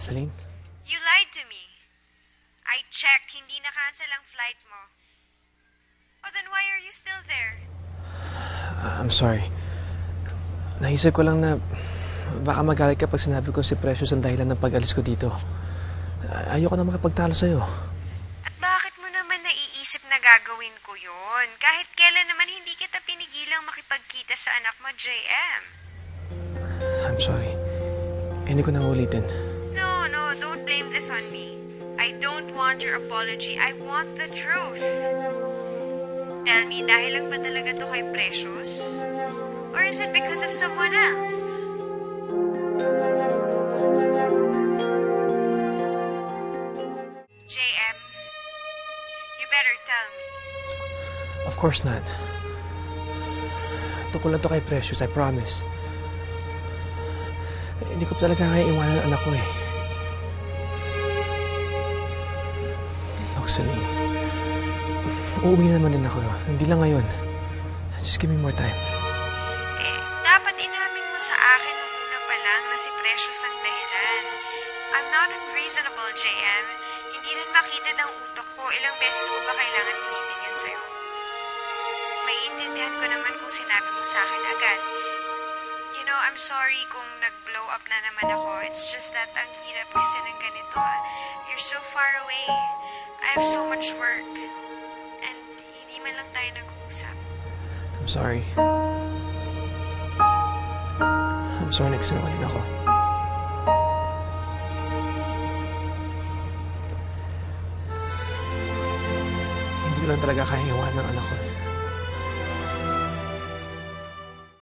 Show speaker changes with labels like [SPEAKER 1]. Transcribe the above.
[SPEAKER 1] Celine?
[SPEAKER 2] You lied to me. I checked, hindi na-cancel ang flight mo. Oh, then why are you still there?
[SPEAKER 1] I'm sorry. Naisip ko lang na baka magalit ka pag sinabi ko si Precious ang dahilan ng pag-alis ko dito. Ayoko na makipagtalo sa'yo.
[SPEAKER 2] At bakit mo naman naiisip na gagawin ko yun? Kahit kailan naman hindi kita pinigilang makipagkita sa anak mo, JM.
[SPEAKER 1] I'm sorry. Hindi ko na ulitin.
[SPEAKER 2] No, don't blame this on me. I don't want your apology. I want the truth. Tell me, dahil lang ba talaga to kay Precious? Or is it because of someone else? JM, you better tell me.
[SPEAKER 1] Of course not. Tukol lang to kay Precious, I promise. Hindi ko talaga kaya iwanan ang anak ko eh. Look, Celine. Uuwi naman din ako. Hindi lang ngayon. Just give me more time.
[SPEAKER 2] Dapat inamin mo sa akin nung una pa lang na si Precious ang dahilan. I'm not unreasonable, JM. Hindi rin makitid ang utak ko. Ilang beses ko ba kailangan ulitin yun sa'yo? Maiintindihan ko naman kung sinabi mo sa akin agad. You know, I'm sorry kung nag-blow up na naman ako. It's just that ang hirap kasi ng ganito. You're so far away. I have so much work. And hindi man lang tayo nag-uusap.
[SPEAKER 1] I'm sorry. I'm sorry nagsinungaling ako. Hindi ko lang talaga kaya iwanan ang anak ko.